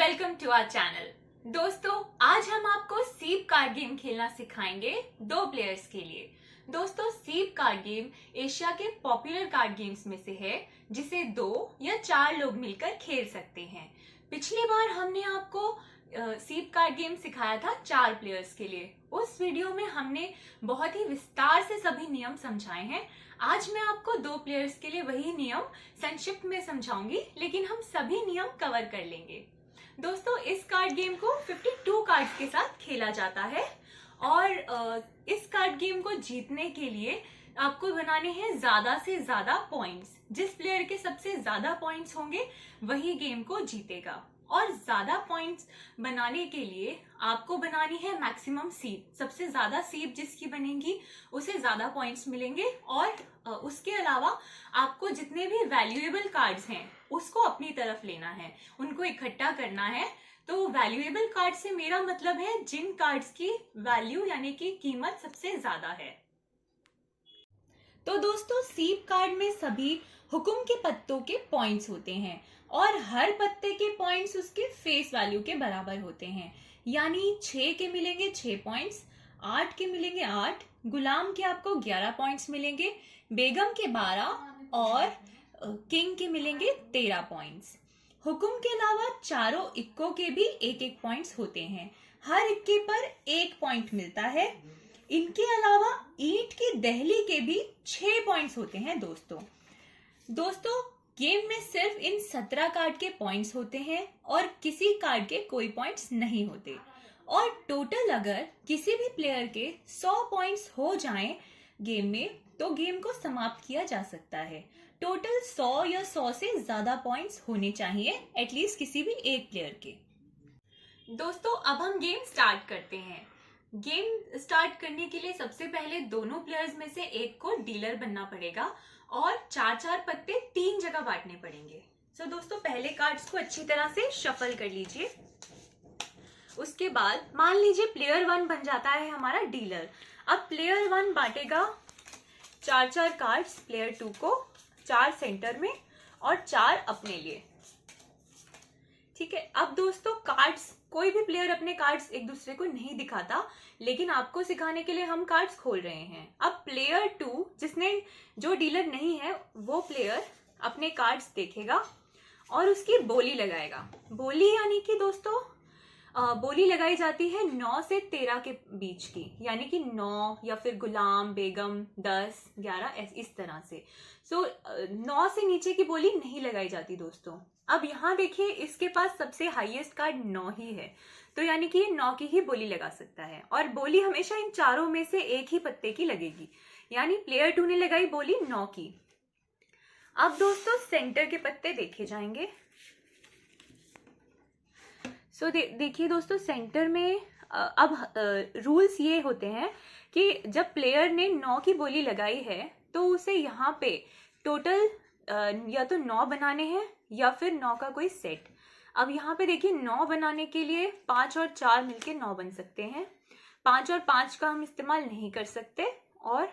Welcome to our channel. दोस्तों, आज हम आपको सीप कार्ड गेम खेलना सिखाएंगे 2 प्लेयर्स के लिए। दोस्तों, सीप कार्ड गेम एशिया के पॉपुलर कार्ड गेम्स में से है जिसे 2 या 4 लोग मिलकर खेल सकते हैं। पिछली बार हमने आपको सीप कार्ड गेम सिखाया था 4 प्लेयर्स के लिए। उस वीडियो में हमने बहुत ही विस्तार से सभी नियम समझाए हैं। आज मैं आपको 2 प्लेयर्स के लिए वही नियम संक्षिप्त में समझाऊंगी, लेकिन हम सभी नियम कवर कर लेंगे। दोस्तों, इस कार्ड गेम को 52 कार्ड्स के साथ खेला जाता है और इस कार्ड गेम को जीतने के लिए आपको बनाने हैं ज्यादा से ज्यादा पॉइंट्स। जिस प्लेयर के सबसे ज्यादा पॉइंट्स होंगे वही गेम को जीतेगा। और ज्यादा पॉइंट्स बनाने के लिए आपको बनानी है मैक्सिमम सीप। सबसे ज्यादा सीप जिसकी बनेगी उसे ज्यादा पॉइंट्स मिलेंगे। और उसके अलावा आपको जितने भी वैल्यूएबल कार्ड्स हैं उसको अपनी तरफ लेना है, उनको इकट्ठा करना है। तो वैल्यूएबल कार्ड से मेरा मतलब है जिन कार्ड्स की वैल्यू यानी कि कीमत सबसे ज्यादा है। तो दोस्तों, सीप कार्ड में सभी हुकुम के पत्तों के पॉइंट्स होते हैं और हर पत्ते के पॉइंट्स उसके फेस वैल्यू के बराबर होते हैं। यानी 6 के मिलेंगे 6 पॉइंट्स, 8 के मिलेंगे 8, गुलाम के आपको 11 पॉइंट्स मिलेंगे, बेगम के 12 और किंग के मिलेंगे 13 पॉइंट्स। हुकुम के अलावा चारों इक्कों के भी 1-1 पॉइंट्स होते हैं। हर इक्के पर 1 पॉइंट मिलता है। इनके अलावा ईंट की दहली के भी 6 पॉइंट्स होते हैं। दोस्तों, गेम में सिर्फ इन 17 कार्ड के पॉइंट्स होते हैं और किसी कार्ड के कोई पॉइंट्स नहीं होते। और टोटल अगर किसी भी प्लेयर के 100 पॉइंट्स हो जाएं गेम में तो गेम को समाप्त किया जा सकता है। टोटल 100 या 100 से ज्यादा पॉइंट्स होने चाहिए एटलीस्ट किसी भी एक प्लेयर के। दोस्तों, अब हम गेम स्टार्ट करते हैं। गेम स्टार्ट करने के लिए सबसे पहले दोनों प्लेयर्स में से एक को डीलर बनना पड़ेगा और 4-4 पत्ते 3 जगह बांटने पड़ेंगे। दोस्तों, पहले कार्ड्स को अच्छी तरह से शफल कर लीजिए। उसके बाद मान लीजिए प्लेयर 1 बन जाता है हमारा डीलर। अब प्लेयर 1 बांटेगा 4-4 कार्ड्स प्लेयर 2 को, 4 सेंटर में और 4 अपने लिए। ठीक है। अब दोस्तों, कार्ड्स कोई भी प्लेयर अपने कार्ड्स एक दूसरे को नहीं दिखाता, लेकिन आपको सिखाने के लिए हम कार्ड्स खोल रहे हैं। अब प्लेयर 2 जो डीलर नहीं है वो प्लेयर अपने कार्ड्स देखेगा और उसकी बोली लगाएगा। बोली यानी कि दोस्तों बोली लगाई जाती है 9 से 13 के बीच की, यानी कि 9 या फिर गुलाम, बेगम, 10, 11 इस तरह से। 9 से नीचे की बोली नहीं लगाई जाती दोस्तों। अब यहाँ देखिए, इसके पास सबसे हाईएस्ट कार्ड 9 ही है, तो यानी कि ये 9 की ही बोली लगा सकता है। और बोली हमेशा इन चारों में से एक ही पत्ते की लगेगी, यानी प्लेयर 2 ने लगाई बोली 9 की। अब दोस्तों, सेंटर के पत्ते देखे जाएंगे। देखिए दोस्तों, सेंटर में अब रूल्स ये होते हैं कि जब प्लेयर ने 9 की बोली लगाई है तो उसे यहाँ पे टोटल या तो 9 बनाने हैं या फिर 9 का कोई सेट। अब यहाँ पे देखिए, 9 बनाने के लिए 5 और 4 मिलके 9 बन सकते हैं। 5 और 5 का हम इस्तेमाल नहीं कर सकते और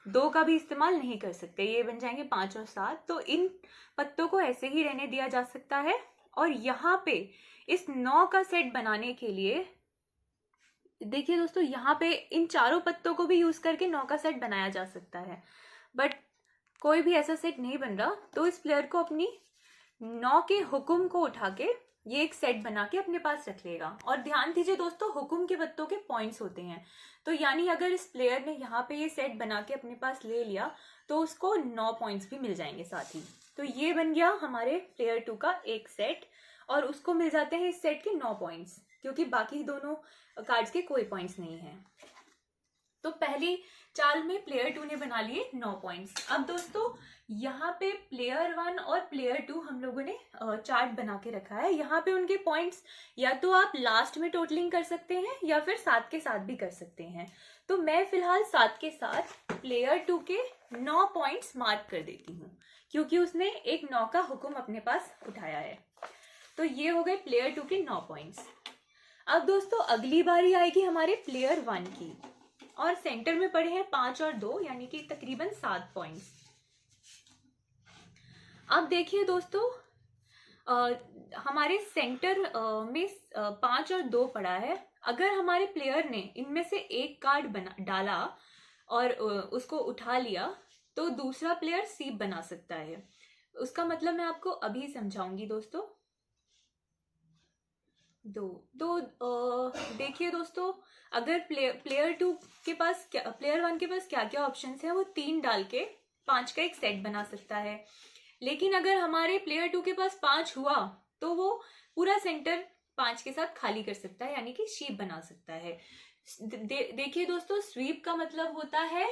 2 का भी इस्तेमाल नहीं कर सकते। ये बन जाएंगे 5 और 7। तो इन पत्तों को ऐसे ही रहने दिया जा सकता है। और यहाँ पे इस 9 का सेट बनाने के लिए देखिए दोस्तों, यहाँ पे इन चारों पत्तों को भी यूज करके 9 का सेट बनाया जा सकता है, बट कोई भी ऐसा सेट नहीं बन रहा। तो इस प्लेयर को अपनी 9 के हुकुम को उठा के ये एक सेट बना के अपने पास रख लेगा। और ध्यान दीजिए दोस्तों, हुकुम के पत्तों के पॉइंट्स होते हैं, तो यानी अगर इस प्लेयर ने यहाँ पे ये सेट बना के अपने पास ले लिया तो उसको 9 पॉइंट्स भी मिल जाएंगे साथ ही। तो ये बन गया हमारे प्लेयर 2 का एक सेट और उसको मिल जाते हैं इस सेट के 9 पॉइंट्स, क्योंकि बाकी दोनों कार्ड्स के कोई पॉइंट्स नहीं है। तो पहली चाल में प्लेयर 2 ने बना लिए 9 पॉइंट्स। अब दोस्तों, यहाँ पे प्लेयर 1 और प्लेयर 2 हम लोगों ने चार्ट बना के रखा है। यहाँ पे उनके पॉइंट्स या तो आप लास्ट में टोटलिंग कर सकते हैं या फिर 7 के साथ भी कर सकते हैं। तो मैं फिलहाल 7 के साथ प्लेयर 2 के 9 पॉइंट्स मार्क कर देती हूँ, क्योंकि उसने एक 9 का हुक्म अपने पास उठाया है। तो ये हो गए प्लेयर 2 के 9 पॉइंट्स। अब दोस्तों, अगली बारी आएगी हमारे प्लेयर 1 की और सेंटर में पड़े हैं 5 और 2, यानी कि तकरीबन 7 पॉइंट्स। अब देखिए दोस्तों, हमारे सेंटर में 5 और 2 पड़ा है। अगर हमारे प्लेयर ने इनमें से एक कार्ड डाला और उसको उठा लिया तो दूसरा प्लेयर सीप बना सकता है। उसका मतलब मैं आपको अभी समझाऊंगी दोस्तों। देखिए दोस्तों, अगर प्लेयर 2 के पास प्लेयर 1 के पास क्या क्या ऑप्शंस है, वो 3 डाल के 5 का एक सेट बना सकता है। लेकिन अगर हमारे प्लेयर 2 के पास 5 हुआ तो वो पूरा सेंटर 5 के साथ खाली कर सकता है, यानी कि शीप बना सकता है। देखिए दोस्तों, स्वीप का मतलब होता है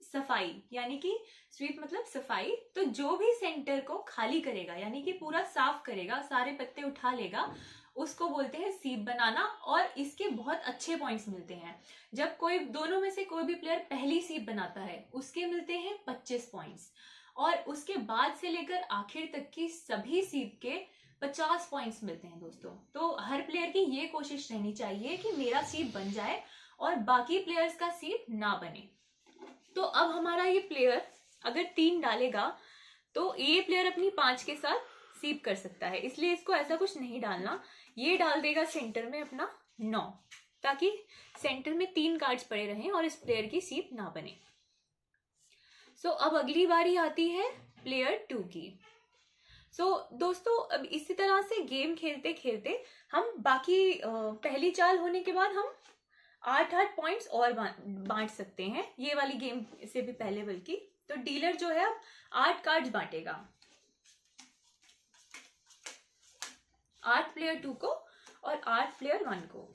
सफाई, यानी कि स्वीप मतलब सफाई। तो जो भी सेंटर को खाली करेगा, यानी कि पूरा साफ करेगा, सारे पत्ते उठा लेगा, उसको बोलते हैं सीप बनाना। और इसके बहुत अच्छे पॉइंट्स मिलते हैं। जब कोई दोनों में से कोई भी प्लेयर पहली सीप बनाता है, उसके मिलते हैं 25 पॉइंट्स, और उसके बाद से लेकर आखिर तक की सभी सीप के 50 पॉइंट्स मिलते हैं दोस्तों। तो हर प्लेयर की ये कोशिश रहनी चाहिए कि मेरा सीप बन जाए और बाकी प्लेयर्स का सीप ना बने। तो अब हमारा ये प्लेयर अगर 3 डालेगा तो ये प्लेयर अपनी 5 के साथ सीप कर सकता है, इसलिए इसको ऐसा कुछ नहीं डालना। ये डाल देगा सेंटर में अपना 9, ताकि सेंटर में 3 कार्ड्स पड़े रहें और इस प्लेयर की सीप ना बने। सो अब अगली बारी आती है प्लेयर 2 की। दोस्तों, अब इसी तरह से गेम खेलते खेलते हम बाकी पहली चाल होने के बाद हम 8 पॉइंट्स और बांट सकते हैं, ये वाली गेम से भी पहले बल्कि। तो डीलर जो है अब 8 कार्ड्स बांटेगा, 8 प्लेयर 2 को और 8 प्लेयर 1 को।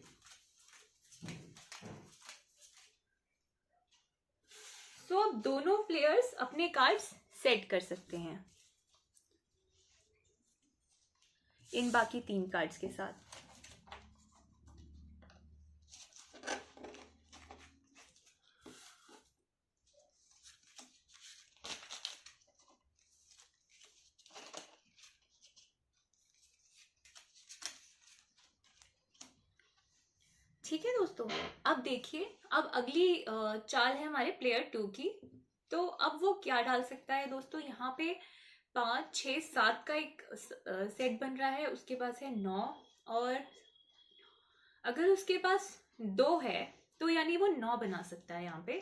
दोनों प्लेयर्स अपने कार्ड्स सेट कर सकते हैं इन बाकी 3 कार्ड्स के साथ। ठीक है दोस्तों, अब देखिए, अब अगली चाल है हमारे प्लेयर 2 की। तो अब वो क्या डाल सकता है दोस्तों, यहाँ पे 5, 6, 7 का एक सेट बन रहा है, उसके पास है 9, और अगर उसके पास 2 है तो यानी वो 9 बना सकता है यहाँ पे।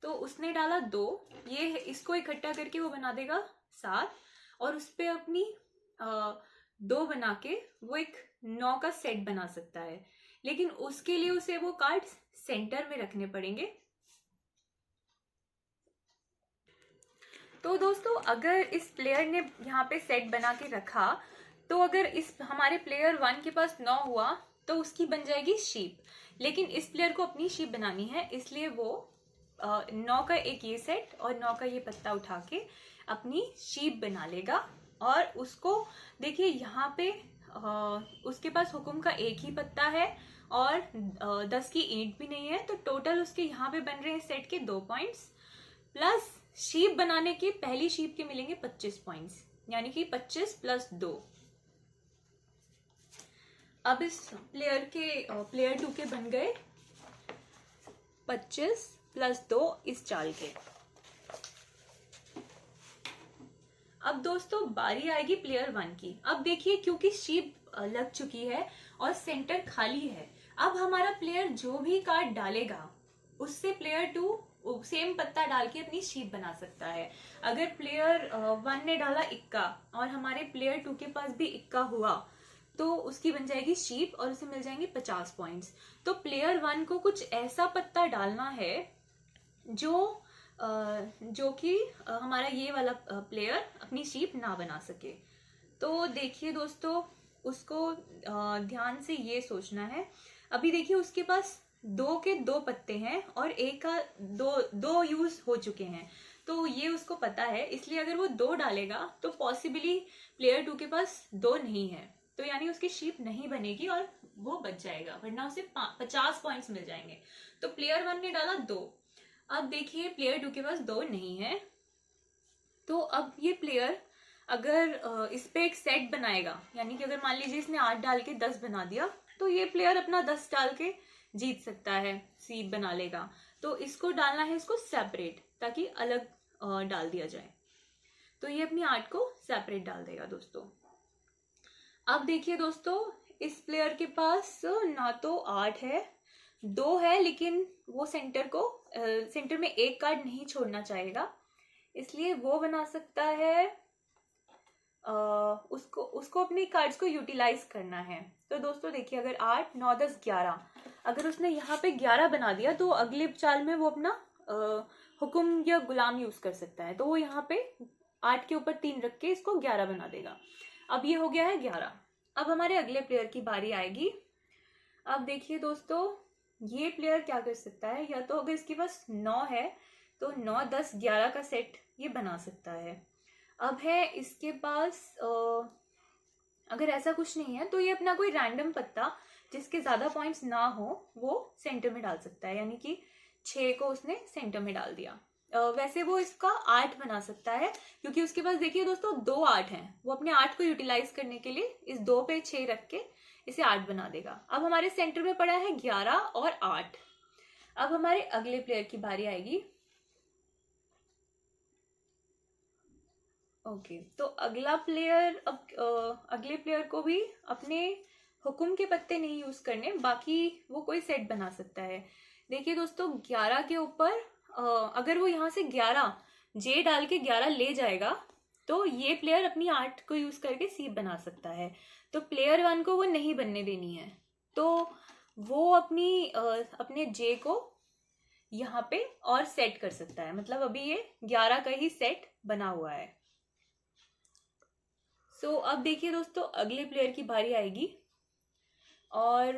तो उसने डाला 2, ये इसको इकट्ठा करके वो बना देगा 7, और उस पर अपनी 2 बना के वो एक 9 का सेट बना सकता है। लेकिन उसके लिए उसे वो कार्ड्स सेंटर में रखने पड़ेंगे। तो दोस्तों, अगर इस प्लेयर ने यहाँ पे सेट बना के रखा, तो अगर इस हमारे प्लेयर 1 के पास 9 हुआ तो उसकी बन जाएगी शीप। लेकिन इस प्लेयर को अपनी शीप बनानी है, इसलिए वो 9 का एक ये सेट और 9 का ये पत्ता उठा के अपनी शीप बना लेगा। और उसको देखिए, यहाँ पे उसके पास हुकुम का एक ही पत्ता है और 10 की ईंट भी नहीं है। तो टोटल उसके यहाँ पे बन रहे हैं सेट के 2 पॉइंट्स, प्लस शीप बनाने के पहली शीप के मिलेंगे 25 पॉइंट्स, यानी कि 25 प्लस 2। अब इस प्लेयर 2 के बन गए 25 प्लस 2 इस चाल के। अब दोस्तों बारी आएगी प्लेयर 1 की। अब देखिए, क्योंकि शीप लग चुकी है और सेंटर खाली है, अब हमारा प्लेयर जो भी कार्ड डालेगा उससे प्लेयर 2 सेम पत्ता डाल के अपनी शीप बना सकता है। अगर प्लेयर 1 ने डाला इक्का और हमारे प्लेयर 2 के पास भी इक्का हुआ तो उसकी बन जाएगी शीप और उसे मिल जाएंगे 50 पॉइंट्स। तो प्लेयर 1 को कुछ ऐसा पत्ता डालना है जो कि हमारा ये वाला प्लेयर अपनी शीप ना बना सके। तो देखिए दोस्तों, उसको ध्यान से ये सोचना है। अभी देखिए, उसके पास 2 के 2 पत्ते हैं और एक का 2 यूज हो चुके हैं, तो ये उसको पता है। इसलिए अगर वो 2 डालेगा तो पॉसिबली प्लेयर 2 के पास 2 नहीं है, तो यानी उसकी शीप नहीं बनेगी और वो बच जाएगा, वरना उसे 50 पॉइंट्स मिल जाएंगे। तो प्लेयर 1 ने डाला 2। अब देखिए, प्लेयर 2 के पास 2 नहीं है, तो अब ये प्लेयर अगर इस पे एक सेट बनाएगा, यानी कि अगर मान लीजिए इसने 8 डाल के 10 बना दिया, तो ये प्लेयर अपना 10 डाल के जीत सकता है, सीप बना लेगा। तो इसको डालना है इसको सेपरेट, ताकि अलग डाल दिया जाए। तो ये अपनी 8 को सेपरेट डाल देगा दोस्तों। अब देखिए दोस्तों, इस प्लेयर के पास ना तो 8 है, 2 है, लेकिन वो सेंटर में एक कार्ड नहीं छोड़ना चाहेगा, इसलिए वो बना सकता है उसको अपने कार्ड्स को यूटिलाइज करना है। तो दोस्तों देखिए, अगर 8, 9, 10, 11 अगर उसने यहाँ पे 11 बना दिया तो अगले चाल में वो अपना हुक्म या गुलाम यूज कर सकता है। तो वो यहाँ पे 8 के ऊपर 3 रख के इसको 11 बना देगा। अब ये हो गया है 11। अब हमारे अगले प्लेयर की बारी आएगी। अब देखिए दोस्तों, ये प्लेयर क्या कर सकता है, या तो अगर इसके पास 9 है तो 9, 10, 11 का सेट ये बना सकता है। अब है इसके पास अगर ऐसा कुछ नहीं है तो ये अपना कोई रैंडम पत्ता जिसके ज्यादा पॉइंट्स ना हो वो सेंटर में डाल सकता है, यानी कि 6 को उसने सेंटर में डाल दिया। वैसे वो इसका 8 बना सकता है, क्योंकि उसके पास देखिए दोस्तों 2 8 हैं। वो अपने 8 को यूटिलाइज करने के लिए इस 2 पे 6 रख के इसे 8 बना देगा। अब हमारे सेंटर में पड़ा है 11 और 8। अब हमारे अगले प्लेयर की बारी आएगी। ओके, तो अगला प्लेयर, अब अगले प्लेयर को भी अपने हुक्म के पत्ते नहीं यूज करने, बाकी वो कोई सेट बना सकता है। देखिए दोस्तों, 11 के ऊपर अगर वो यहाँ से 11 जे डाल के 11 ले जाएगा तो ये प्लेयर अपनी 8 को यूज करके सीप बना सकता है। तो प्लेयर 1 को वो नहीं बनने देनी है, तो वो अपने जे को यहाँ पे और सेट कर सकता है। मतलब अभी ये 11 का ही सेट बना हुआ है। सो अब देखिए दोस्तों, अगले प्लेयर की बारी आएगी और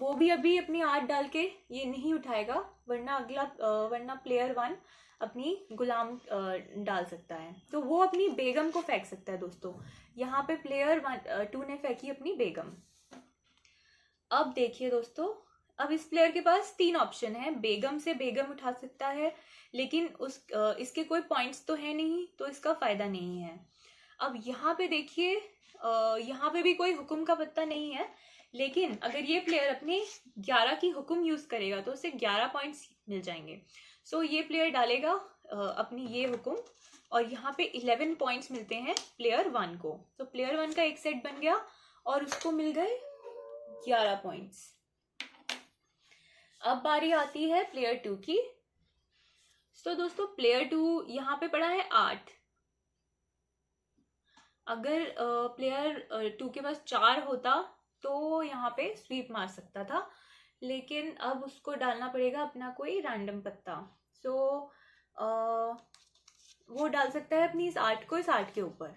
वो भी अभी अपनी 8 डाल के ये नहीं उठाएगा, वरना प्लेयर 1 अपनी गुलाम डाल सकता है। तो वो अपनी बेगम को फेंक सकता है दोस्तों। यहाँ पे प्लेयर 2 ने फेंकी अपनी बेगम। अब देखिए दोस्तों, अब इस प्लेयर के पास 3 ऑप्शन है। बेगम से बेगम उठा सकता है, लेकिन इसके कोई पॉइंट्स तो है नहीं, तो इसका फायदा नहीं है। अब यहाँ पे देखिए, यहाँ पे भी कोई हुक्म का पत्ता नहीं है, लेकिन अगर ये प्लेयर अपने 11 की हुक्म यूज करेगा तो उसे 11 पॉइंट्स मिल जाएंगे। सो ये प्लेयर डालेगा अपनी ये हुक्म और यहाँ पे 11 पॉइंट्स मिलते हैं प्लेयर 1 को। तो प्लेयर 1 का एक सेट बन गया और उसको मिल गए 11 पॉइंट्स। अब बारी आती है प्लेयर 2 की। तो दोस्तों, प्लेयर 2 यहाँ पे पड़ा है 8। अगर प्लेयर 2 के पास 4 होता तो यहाँ पे स्वीप मार सकता था, लेकिन अब उसको डालना पड़ेगा अपना कोई रैंडम पत्ता। सो वो डाल सकता है अपनी इस 8 को इस 8 के ऊपर।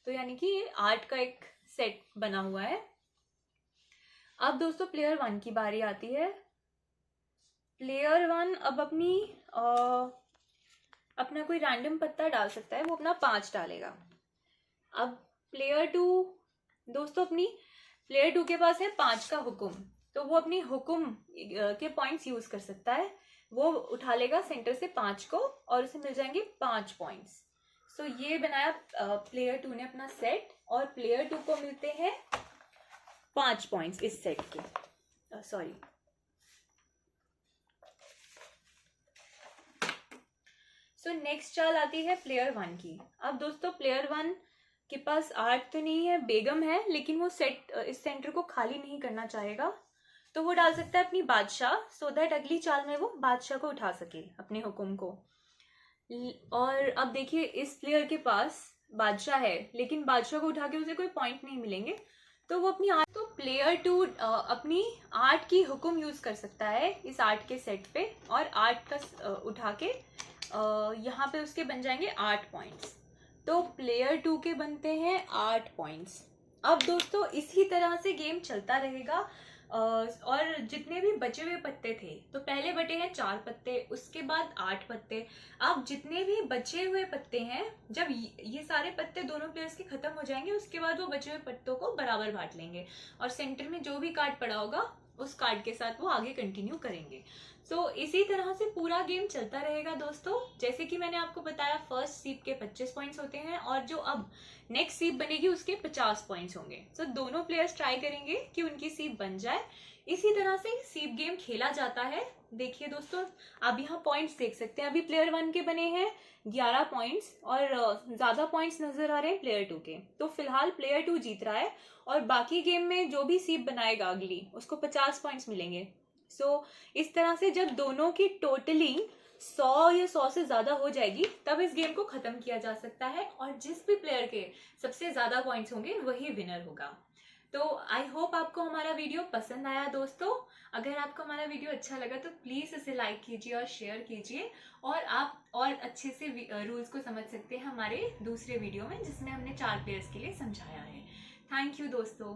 तो यानी कि 8 का एक सेट बना हुआ है। अब दोस्तों, प्लेयर 1 की बारी आती है। प्लेयर 1 अब अपना कोई रैंडम पत्ता डाल सकता है। वो अपना 5 डालेगा। अब प्लेयर 2 दोस्तों, प्लेयर 2 के पास है 5 का हुक्म, तो वो अपनी हुक्म के पॉइंट्स यूज कर सकता है। वो उठा लेगा सेंटर से 5 को और उसे मिल जाएंगे 5 पॉइंट्स। सो ये बनाया प्लेयर 2 ने अपना सेट, और प्लेयर 2 को मिलते हैं 5 पॉइंट्स इस सेट के। सॉरी, सो नेक्स्ट चाल आती है प्लेयर 1 की। अब दोस्तों, प्लेयर 1 के पास 8 तो नहीं है, बेगम है, लेकिन वो इस सेंटर को खाली नहीं करना चाहेगा, तो वो डाल सकता है अपनी बादशाह, सो दैट अगली चाल में वो बादशाह को उठा सके अपने हुक्म को। और अब देखिए, इस प्लेयर के पास बादशाह है, लेकिन बादशाह को उठा के उसे कोई पॉइंट नहीं मिलेंगे, तो वो तो प्लेयर 2 अपनी 8 की हुक्म यूज कर सकता है इस 8 के सेट पे, और 8 का उठा के यहाँ पे उसके बन जाएंगे 8 पॉइंट्स। तो प्लेयर 2 के बनते हैं 8 पॉइंट्स। अब दोस्तों, इसी तरह से गेम चलता रहेगा। और जितने भी बचे हुए पत्ते थे, तो पहले बटे हैं 4 पत्ते, उसके बाद 8 पत्ते। अब जितने भी बचे हुए पत्ते हैं, जब ये सारे पत्ते दोनों प्लेयर्स के खत्म हो जाएंगे, उसके बाद वो बचे हुए पत्तों को बराबर बांट लेंगे, और सेंटर में जो भी कार्ड पड़ा होगा उस कार्ड के साथ वो आगे कंटिन्यू करेंगे। सो इसी तरह से पूरा गेम चलता रहेगा दोस्तों। जैसे कि मैंने आपको बताया, फर्स्ट सीप के 25 पॉइंट्स होते हैं, और जो अब नेक्स्ट सीप बनेगी उसके 50 पॉइंट्स होंगे। सो दोनों प्लेयर्स ट्राई करेंगे कि उनकी सीप बन जाए। इसी तरह से सीप गेम खेला जाता है। देखिए दोस्तों, आप यहाँ पॉइंट्स देख सकते हैं। अभी प्लेयर 1 के बने हैं 11 पॉइंट्स और ज्यादा पॉइंट्स नजर आ रहे हैं प्लेयर 2 के। तो फिलहाल प्लेयर 2 जीत रहा है और बाकी गेम में जो भी सीप बनाएगा अगली, उसको 50 पॉइंट्स मिलेंगे। सो इस तरह से जब दोनों की टोटली 100 या 100 से ज्यादा हो जाएगी तब इस गेम को खत्म किया जा सकता है, और जिस भी प्लेयर के सबसे ज्यादा पॉइंट्स होंगे वही विनर होगा। तो आई होप आपको हमारा वीडियो पसंद आया दोस्तों। अगर आपको हमारा वीडियो अच्छा लगा तो प्लीज इसे लाइक कीजिए और शेयर कीजिए, और आप और अच्छे से रूल्स को समझ सकते हैं हमारे दूसरे वीडियो में, जिसमें हमने 4 प्लेयर्स के लिए समझाया है। थैंक यू दोस्तों।